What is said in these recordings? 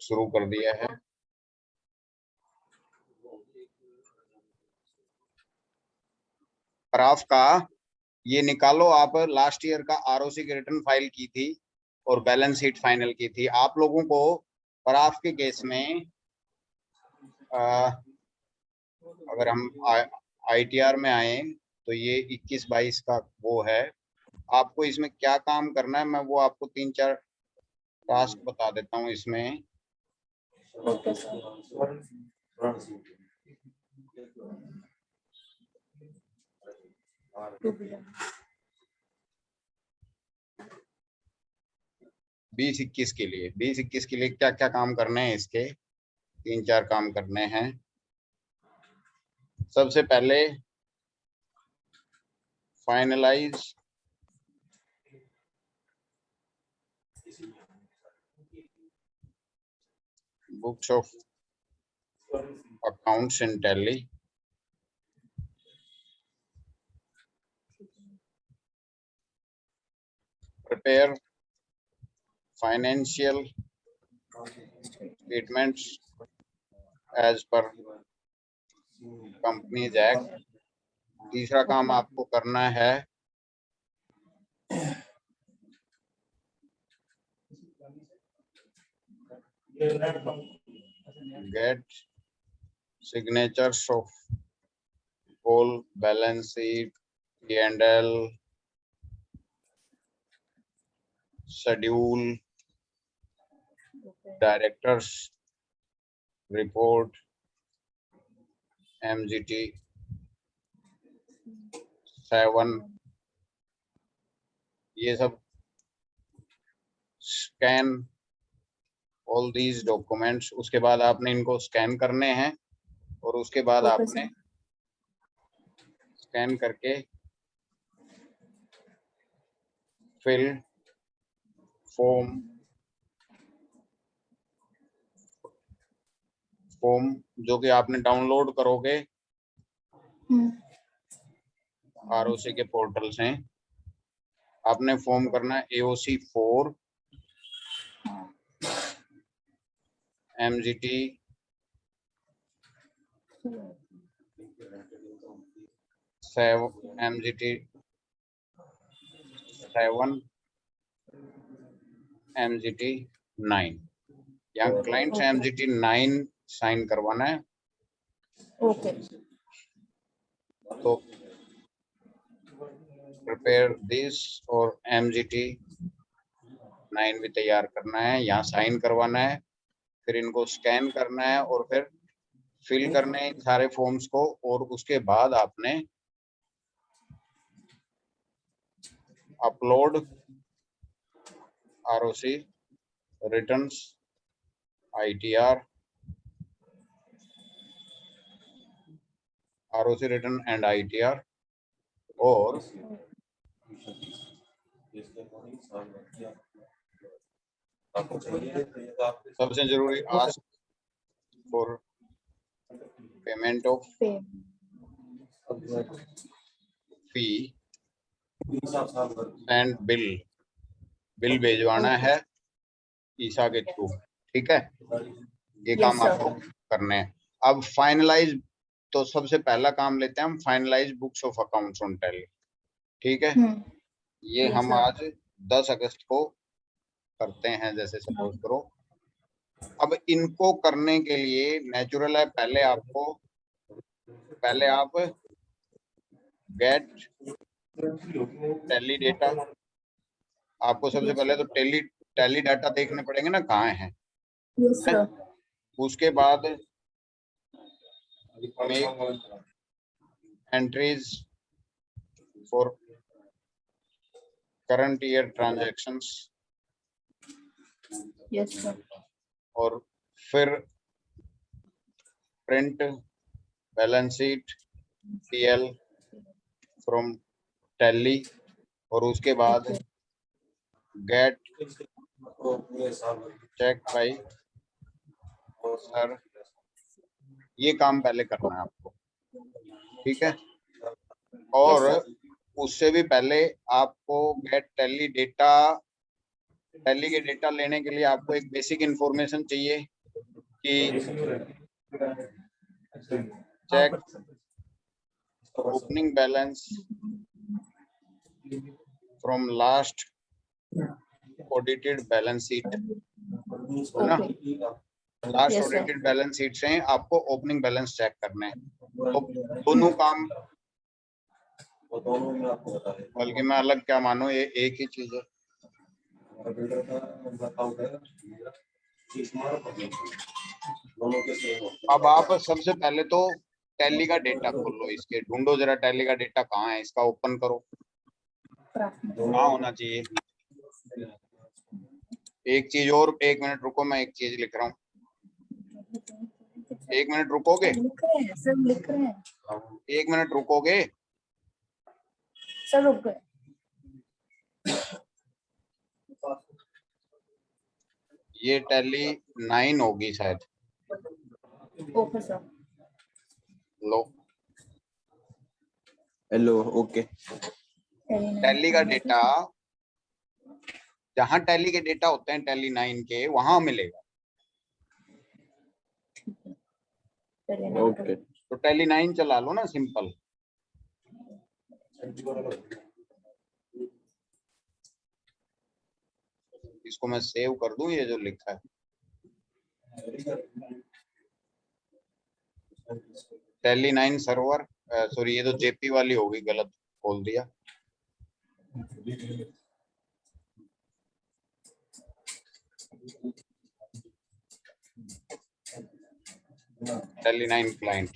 शुरू कर दिया है। ग्राफ का ये निकालो, आप लास्ट ईयर का आरओसी की रिटर्न फाइल की थी और बैलेंस शीट फाइनल की थी। आप लोगों को ग्राफ के केस में अगर हम आईटीआर में आए तो ये 21-22 का वो है। आपको इसमें क्या काम करना है, मैं वो आपको 3-4 टास्क बता देता हूँ इसमें। Okay sir. 20-21 के लिए 20-21 के लिए क्या क्या काम करने हैं, इसके 3-4 काम करने हैं। सबसे पहले finalise books of accounts in Tally. Prepare financial statements as per companies act. तीसरा काम आपको करना है get signatures of whole balance sheet, P&L, schedule, directors report, MGT 7, ये सब स्कैन ऑल दीज डॉक्यूमेंट्स। उसके बाद आपने इनको स्कैन करने हैं और उसके बाद आपने स्कैन करके फिल फॉर्म जो कि आपने डाउनलोड करोगे आरओसी के पोर्टल से, आपने फॉर्म करना है AOC 4 MGT 7 MGT 7 MGT 9। यहाँ क्लाइंट से MGT 9 साइन करवाना है। ओके। तो प्रिपेयर दिस और MGT 9 भी तैयार करना है, यहाँ साइन करवाना है, फिर इनको स्कैन करना है और फिर फिल करने हैं सारे फॉर्म्स को। और उसके बाद आपने upload ROC returns ITR ROC return and ITR। और सबसे जरूरी ask for payment of fee and bill भेजवाना है ईसा के थ्रू। ठीक है, ये काम आपको करने हैं। अब फाइनलाइज, तो सबसे पहला काम लेते हैं हम, finalise books of accounts on Tally. ठीक है, ये हम आज 10 अगस्त को करते हैं, जैसे सपोज करो। अब इनको करने के लिए नेचुरल है, पहले आप गेट टैली डेटा। आपको सबसे पहले तो टैली डाटा देखने पड़ेंगे ना, कहाँ है। उसके बाद make entries for current year transactions. Yes sir. और फिर print balance sheet PL from tally. और उसके बाद गेट चेक बाई सर। ये काम पहले करना है आपको, ठीक है। और उससे भी पहले आपको गेट टैली डेटा टैली के डेटा लेने के लिए आपको एक बेसिक इंफॉर्मेशन चाहिए कि check opening balance from last audited balance sheet, है ना। Okay. Last Yes, sir. Audited balance sheet से आपको ओपनिंग बैलेंस चेक करना है। तो दोनों काम, बल्कि मैं अलग क्या मानूं, ये एक ही चीज है। अब आप सबसे पहले तो टैली का डेटा खोल लो, इसके ढूंढो जरा टैली का डेटा कहाँ है, इसका ओपन करो, कहाँ होना चाहिए। एक चीज और, 1 मिनट रुको, मैं एक चीज लिख रहा हूँ, 1 मिनट रुकोगे? लिख रहे हैं सर, लिख रहे हैं 1 मिनट रुकोगे? सर, रुक गए। ये टैली 9 होगी शायद। Okay sir. लो, हेलो, ओके। टैली का डेटा, जहां टैली के डेटा होते हैं टैली 9 के, वहां मिलेगा। ओके। तो टैली 9 चला लो ना, सिंपल। इसको मैं सेव कर दूं, ये जो लिखा है टैली 9 सर्वर, सॉरी ये तो जेपी वाली होगी, गलत खोल दिया। टैली 9 क्लाइंट,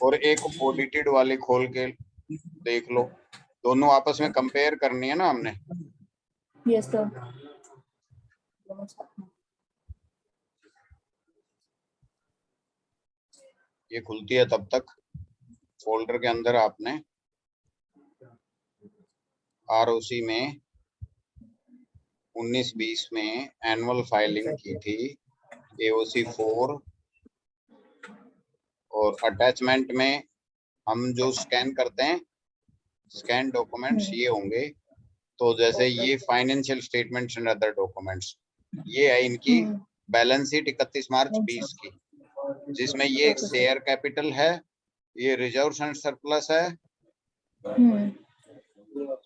और एक ऑडिटेड वाली खोल के देख लो, दोनों आपस में कंपेयर करनी है ना हमने। Yes sir. ये खुलती है तब तक फोल्डर के अंदर आपने आरओसी में 19-20 में एनुअल फाइलिंग की थी, एओसी 4, और अटैचमेंट में हम जो स्कैन करते हैं, स्कैन डॉक्यूमेंट्स ये होंगे। तो जैसे ये financial statements and other documents, ये है इनकी बैलेंस शीट 31 मार्च 20 की, जिसमें ये शेयर कैपिटल है, ये रिजर्व्स एंड सरप्लस है,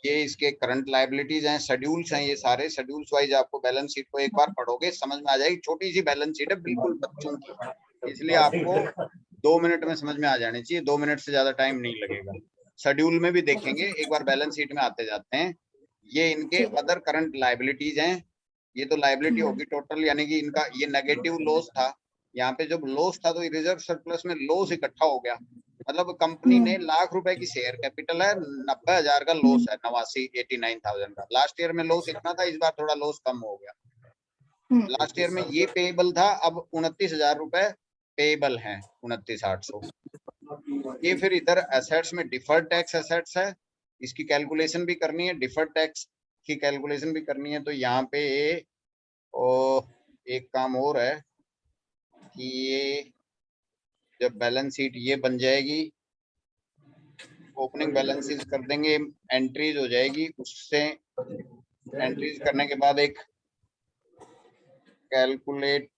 ये इसके करंट लायबिलिटीज हैं, शेड्यूल्स हैं, ये सारे शेड्यूल्स वाइज आपको बैलेंस शीट को एक बार पढ़ोगे समझ में आ जाएगी। छोटी सी बैलेंस शीट है, बिल्कुल बच्चों की, इसलिए आपको 2 मिनट में समझ में आ जानी चाहिए, 2 मिनट से ज्यादा टाइम नहीं लगेगा। शेड्यूल में भी देखेंगे, एक बार बैलेंस शीट में आते जाते हैं। ये इनके अदर करंट लायबिलिटीज हैं, ये तो लायबिलिटी होगी टोटल, यानी कि इनका ये नेगेटिव लॉस था, यहाँ पे जब लॉस था तो रिजर्व सरप्लस में लॉस इकट्ठा हो गया। मतलब कंपनी ने ₹1,00,000 की शेयर कैपिटल है, 90,000 का लॉस है, 89,000 का। लास्ट ईयर में लॉस इतना था, इस बार थोड़ा लॉस कम हो गया। लास्ट ईयर में ये पेएबल था, अब 29,000 रुपए पेएबल है, 29,800। ये फिर इधर एसेट्स में डिफर्ड टैक्स एसेट्स है, इसकी कैलकुलेशन भी करनी है, डिफर्ड टैक्स की कैलकुलेशन भी करनी है। तो यहाँ पे एक काम और है कि ये जब बैलेंस शीट ये बन जाएगी, ओपनिंग बैलेंसेस कर देंगे, एंट्रीज हो जाएगी, उससे एंट्रीज करने के बाद एक कैलकुलेट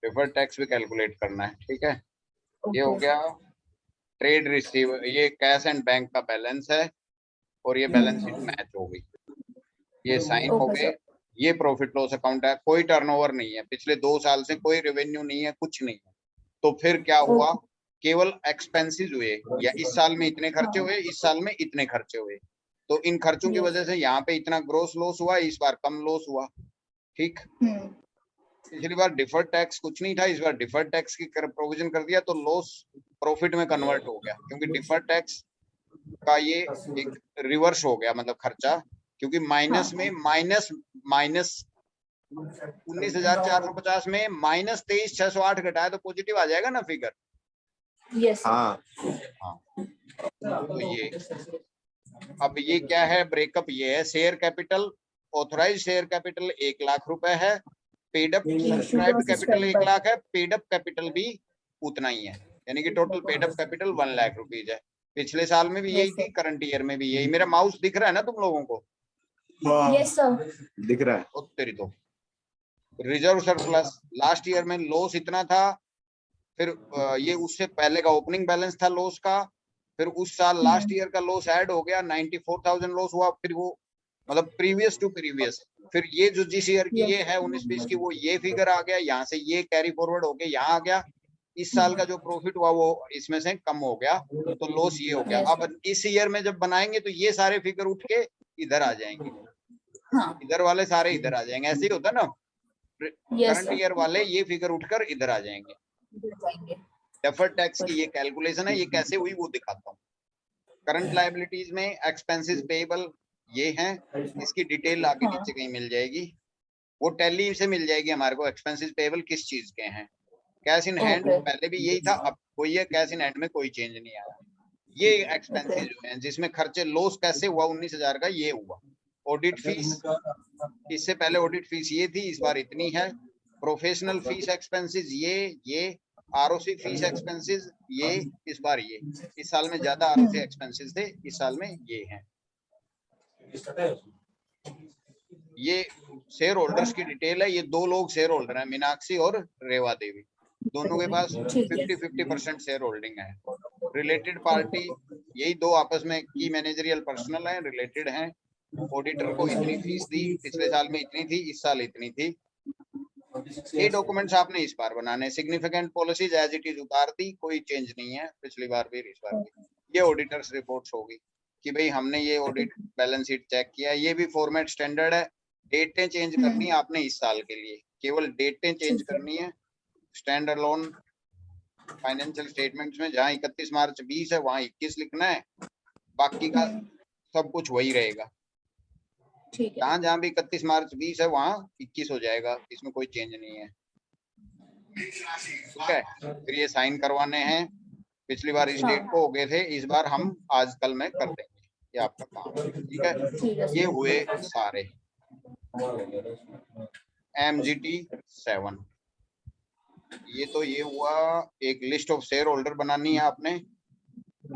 डिफर्ड टैक्स भी कैलकुलेट करना है, ठीक है। ये हो गया ट्रेड रिसीव, ये कैश एंड बैंक का बैलेंस है, और ये बैलेंस शीट मैच हो गई, ये साइन हो गए। ये प्रॉफिट लॉस अकाउंट है, कोई टर्नओवर नहीं है, पिछले 2 साल से कोई रेवेन्यू नहीं है, कुछ नहीं है। तो फिर क्या हुआ, केवल एक्सपेंसेस हुए, या इस साल में इतने खर्चे हुए, इस साल में इतने खर्चे हुए, तो इन खर्चों की वजह से यहाँ पे इतना ग्रोस लॉस हुआ, इस बार कम लॉस हुआ, ठीक। पिछली बार डिफर्ड टैक्स कुछ नहीं था, इस बार डिफर्ड टैक्स की प्रोविजन कर दिया, तो लॉस प्रॉफिट में कन्वर्ट हो गया, क्योंकि डिफर्ड टैक्स का ये एक रिवर्स हो गया, मतलब खर्चा, क्योंकि माइनस में माइनस 19,450 में माइनस 23,608 घटाया तो पॉजिटिव आ जाएगा ना फिगर। यस। हाँ। तो ये अब ये क्या है, ब्रेकअप ये है, share capital, authorise share capital 1,00,000 रुपए है, पेड अप सब्सक्राइब्ड कैपिटल 1,00,000 है, पेड अप कैपिटल भी उतना ही है, यानी कि total paid up capital 1 lakh rupees है। पिछले साल में भी यही Yes, थी, करंट ईयर में भी यही। मेरा माउस दिख रहा है ना तुम लोगों को? यस सर, दिख रहा है। ओ तेरी तो। रिजर्व सरप्लस लास्ट ईयर में लॉस इतना था, फिर ये उससे पहले का ओपनिंग बैलेंस था लॉस का, फिर उस साल लास्ट ईयर का लॉस ऐड हो गया, 94,000 लॉस हुआ, फिर वो मतलब प्रीवियस टू प्रीवियस, फिर ये जो जिस ईयर की ये है 19-20 की, वो ये फिगर आ गया, यहाँ से ये कैरी फॉरवर्ड होके यहाँ आ गया। इस साल का जो प्रॉफिट हुआ वो इसमें से कम हो गया, तो लॉस ये हो गया। Yes. अब इस ईयर में जब बनाएंगे तो ये सारे फिगर उठ के इधर आ जाएंगे, हाँ, इधर वाले सारे इधर आ जाएंगे, ऐसे ही होता है ना। यस करंट ईयर वाले ये फिगर उठकर इधर आ जाएंगे। जाएंगे। डेफर्ड टैक्स की ये कैलकुलेशन है, ये कैसे हुई वो दिखाता हूँ। करंट लायबिलिटीज में एक्सपेंसेस पेएबल ये हैं, इसकी डिटेल आगे नीचे कहीं मिल जाएगी, वो टैली से मिल जाएगी हमारे को। एक्सपेंसेस पेएबल किस चीज के हैं। Cash in hand Okay. पहले भी यही था, अब कोई है कैश इन हैंड में कोई चेंज नहीं आया। ये एक्सपेंसेस जो हैं जिसमें खर्चे लॉस कैसे हुआ 19,000 का ये हुआ। ऑडिट फीस, इससे पहले ऑडिट फीस ये थी, इस बार इतनी है। प्रोफेशनल फीस एक्सपेंसेस ये आरओसी फीस एक्सपेंसेस ये, इस बार ये, इस साल में ज्यादा आरओसी एक्सपेंसेस थे, इस साल में ये हैं। ये शेयर होल्डर्स की डिटेल है, ये दो लोग शेयर होल्डर हैं, मीनाक्षी और रेवा देवी, दोनों के पास ठीक है। 50-50% शेयर होल्डिंग है। रिलेटेड पार्टी यही दो आपस में की मैनेजरियल पर्सनल है, रिलेटेड हैं। ऑडिटर को इतनी फीस दी, पिछले साल में इतनी थी, इस साल इतनी थी। ये डॉक्यूमेंट्स आपने इस बार बनाने। Significant policies as it is उतार दी, कोई चेंज नहीं है, पिछली बार भी इस बार भी। ये ऑडिटर्स रिपोर्ट्स होगी कि भाई हमने ये ऑडिट बैलेंस शीट चेक किया, ये भी फॉर्मेट स्टैंडर्ड है। डेटें चेंज करनी है आपने इस साल के लिए, केवल डेटें चेंज करनी है। स्टैंड अलोन फाइनेंशियल स्टेटमेंट्स में जहां 31 मार्च 20 है वहां 21 लिखना है, बाकी का सब कुछ वही रहेगा। ठीक है। जहां जहां भी 31 मार्च 20 है वहां 21 हो जाएगा, इसमें कोई चेंज नहीं है। ठीक है, फिर ये साइन करवाने हैं। पिछली बार इस डेट को हो गए थे, इस बार हम आज कल में कर देंगे, ये आपका काम है। ठीक है, ठीक है। ये हुए सारे MGT 7। ये तो ये हुआ। एक लिस्ट ऑफ शेयर होल्डर बनानी है आपने,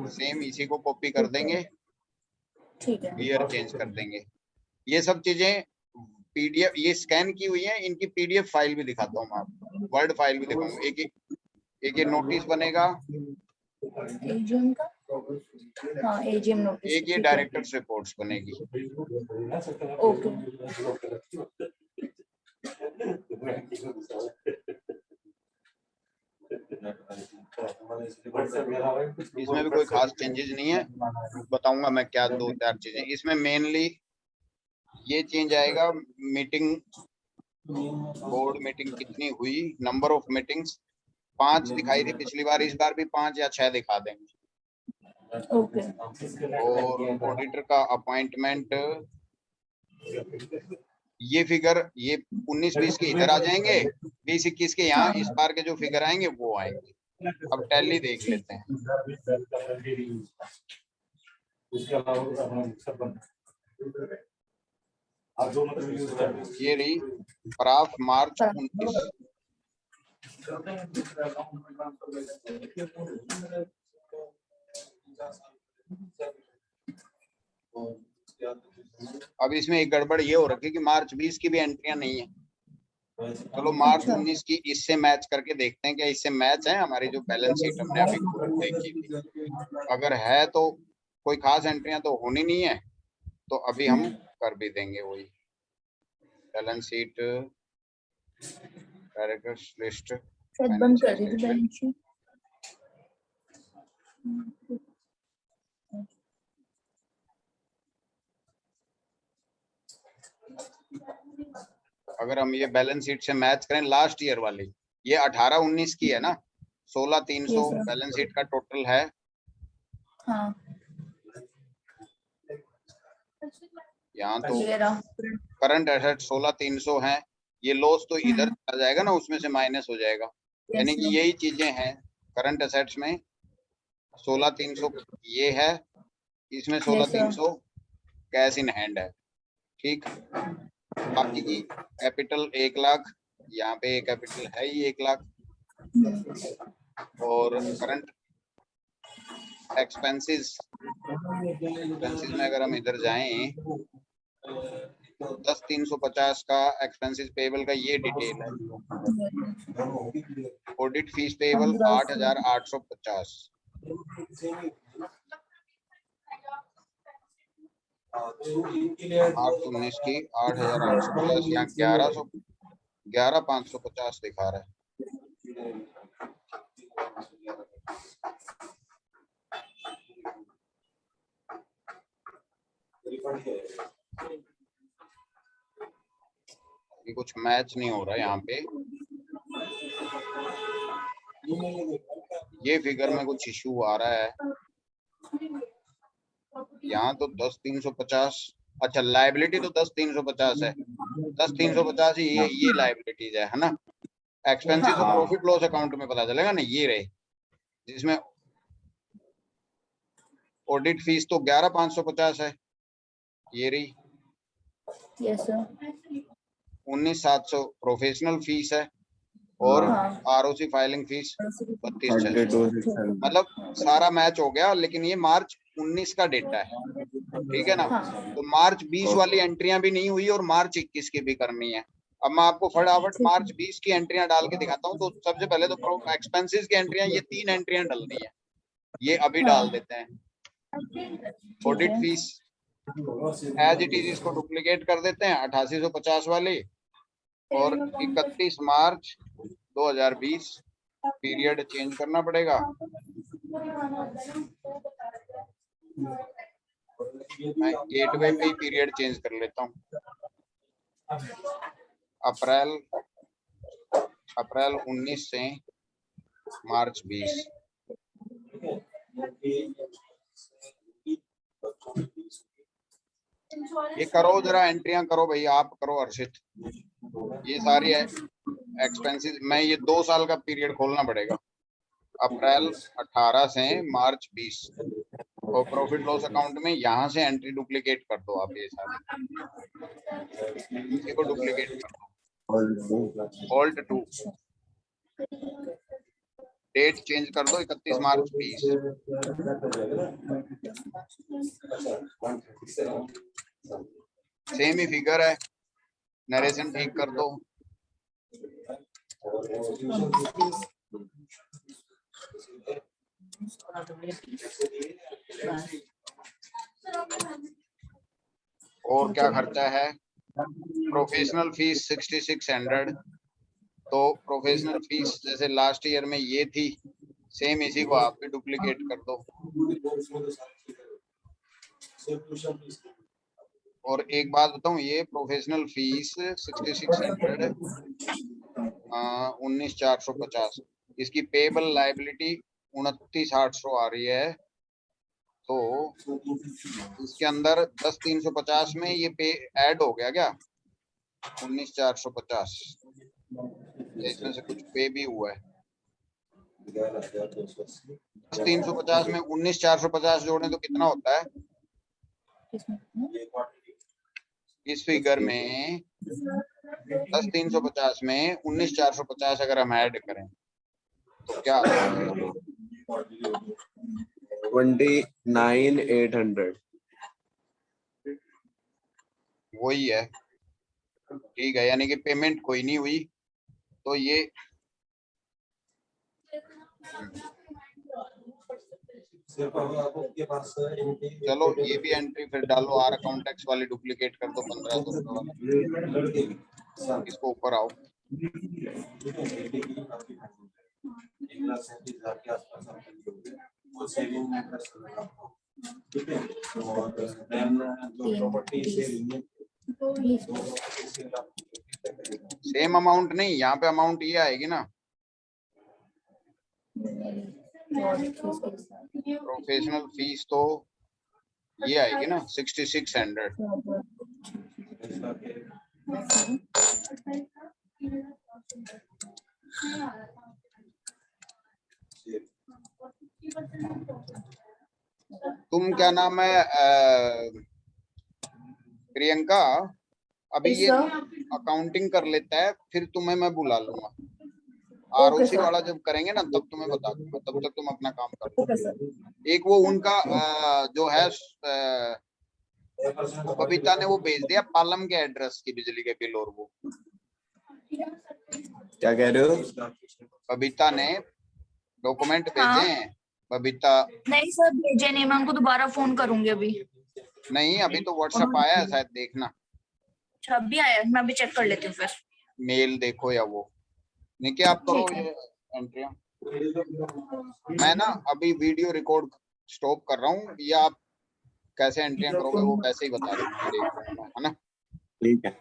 सेम इसी को कॉपी कर देंगे, ठीक है। ईयर चेंज कर देंगे। ये सब चीजें पीडीएफ ये स्कैन की हुई है, इनकी पीडीएफ फाइल भी दिखाता हूँ मैं आपको, वर्ड फाइल भी दिखाऊंगा। एक ये नोटिस बनेगा, एजीएम का, हाँ एजीएम नोटिस। एक ये डायरेक्टर्स रिपोर्ट्स बनेगी। ओके। इसमें भी कोई खास चेंजेस नहीं है, बताऊंगा मैं क्या 2-4 चीजें इसमें। मेनली ये चेंज आएगा, मीटिंग बोर्ड मीटिंग कितनी हुई, नंबर ऑफ मीटिंग्स 5 दिखाई थी पिछली बार, इस बार भी 5 या 6 दिखा देंगे। ओके। और ऑडिटर का अपॉइंटमेंट, ये फिगर ये 19-20 के इधर आ जाएंगे, 20-21 के यहाँ इस बार के जो फिगर आएंगे वो आएंगे। अब टैली देख लेते हैं। ये रही प्राफ मार्च 19। अब इसमें एक गड़बड़ ये हो रखी है कि मार्च 20 की भी एंट्रियां नहीं है। चलो मार्च 19 की इससे मैच करके देखते हैं क्या इससे मैच है हमारी जो बैलेंस शीट हमने अभी देखी थी। अगर है तो कोई खास एंट्रियां तो होनी नहीं है, तो अभी हम कर भी देंगे वही बैलेंस शीट डायरेक्टर्स लिस्ट। बंद कर दी थी बैलेंस शीट। अगर हम ये बैलेंस शीट से मैच करें लास्ट ईयर वाली, ये 18-19 की है ना, 16,300 बैलेंस शीट का टोटल है। हाँ। यहाँ तो करंट एसेट 16,300 है, ये लॉस तो इधर आ जाएगा ना, उसमें से माइनस हो जाएगा, यानी कि यही चीजें हैं करंट एसेट्स में। 16,300 ये है, इसमें 16,300 कैश इन हैंड है। ठीक, बाकी की कैपिटल 1 लाख, यहाँ पे कैपिटल है ही 1 लाख। और करंट एक्सपेंसेस में अगर हम इधर जाएं 10,350 का एक्सपेंसेस पेबल का ये डिटेल है। ऑडिट फीस पेबल 8,850, 8/19 की 8,850, यहाँ 11,550 दिखा रहा है। ये कुछ मैच नहीं हो रहा है यहाँ पे, ये फिगर में कुछ इशू आ रहा है। यहाँ तो 10,350, अच्छा लाइबिलिटी तो 10,350 है, 10,350 ये लाइबिलिटीज है ना। एक्सपेंसेस तो प्रॉफिट लॉस अकाउंट में पता चलेगा ना, ये रहे, जिसमें ऑडिट फीस तो 11,550 है, ये रही। Yes sir. 19,700 प्रोफेशनल फीस है और आरओसी फाइलिंग फीस 32,600। मतलब सारा मैच हो गया, लेकिन ये मार्च 19 का डेटा है, ठीक है ना। तो मार्च 20 वाली एंट्रियां भी नहीं हुई और मार्च 21 की भी करनी है। अब मैं आपको फटाफट मार्च 20 की एंट्रियां डाल के दिखाता हूँ। तो सबसे पहले तो एक्सपेंसेस की एंट्रियां, ये 3 एंट्रियां डालनी है, ये अभी डाल देते हैं। Audit fees as it is, इसको डुप्लीकेट कर देते हैं 8850 वाली, और 31 मार्च 2020 पीरियड चेंज करना पड़ेगा। मैं गेटवे पे ही पीरियड चेंज कर लेता हूँ। अप्रैल 19 से मार्च 20। ये करो जरा, एंट्रियां करो भाई, आप करो अर्षित। ये सारी है एक्सपेंसेस, मैं ये 2 साल का पीरियड खोलना पड़ेगा, अप्रैल 18 से मार्च 20। और प्रॉफिट लॉस अकाउंट में यहाँ से एंट्री डुप्लीकेट कर दो आप, ये सारे इसी को डुप्लीकेट कर दो, ऑल्ट 2, डेट चेंज कर दो 31 मार्च 20। सेम ही फिगर है, नरेशन ठीक कर दो। और क्या खर्चा है? Professional fees 6600। तो प्रोफेशनल फीस जैसे लास्ट ईयर में ये थी, सेम इसी को आप भी डुप्लीकेट कर दो। और एक बात बताऊं, ये प्रोफेशनल फीस 6600 19,450, इसकी पेबल लाइबिलिटी 29,800 आ रही है। तो इसके अंदर 10,350 में ये पे ऐड हो गया क्या? 19,450, इसमें से कुछ पे भी हुआ है। 10,350 में 19,450 जोड़े तो कितना होता है? इस फिगर में 10,350 में 19,450 अगर हम ऐड करें तो क्या आता है? 29,800। वही है, ठीक है, यानी कि पेमेंट कोई नहीं हुई। तो ये चलो ये भी एंट्री फिर डालो, आर अकाउंट टैक्स वाली डुप्लीकेट कर दो 1,500 वाली, इसको ऊपर आओ। सेम अमाउंट नहीं, यहाँ पे अमाउंट ये आएगी ना, प्रोफेशनल फीस तो ये आएगी ना 6600। तुम क्या नाम है प्रियंका, अभी ये अकाउंटिंग कर लेता है, फिर तुम्हें मैं बुला लूंगा। आरओसी वाला जब करेंगे ना तब तुम्हें बता दूंगा, तब तक तुम अपना काम कर लो। Okay sir. एक वो उनका जो है बबीता ने वो भेज दिया पालम के एड्रेस की बिजली के बिल, और वो क्या कह रहे हो? बबीता ने डॉक्यूमेंट भेजे हाँ। हैं। बबीता नहीं सर भेजे नहीं, मैं उनको दोबारा फोन करूंगी अभी। नहीं, अभी तो व्हाट्सएप आया है शायद, देखना अच्छा अभी आया, मैं अभी चेक कर लेती हूँ फिर। मेल देखो या वो। निके आप करो ठीक है। ये एंट्रियां। मैं ना अभी वीडियो रिकॉर्ड स्टॉप कर रहा हूँ, या आप कैसे एंट्रियां करोगे वो वैसे ही बता दूंगा, देख लूंगा मैं, है ना। ठीक है।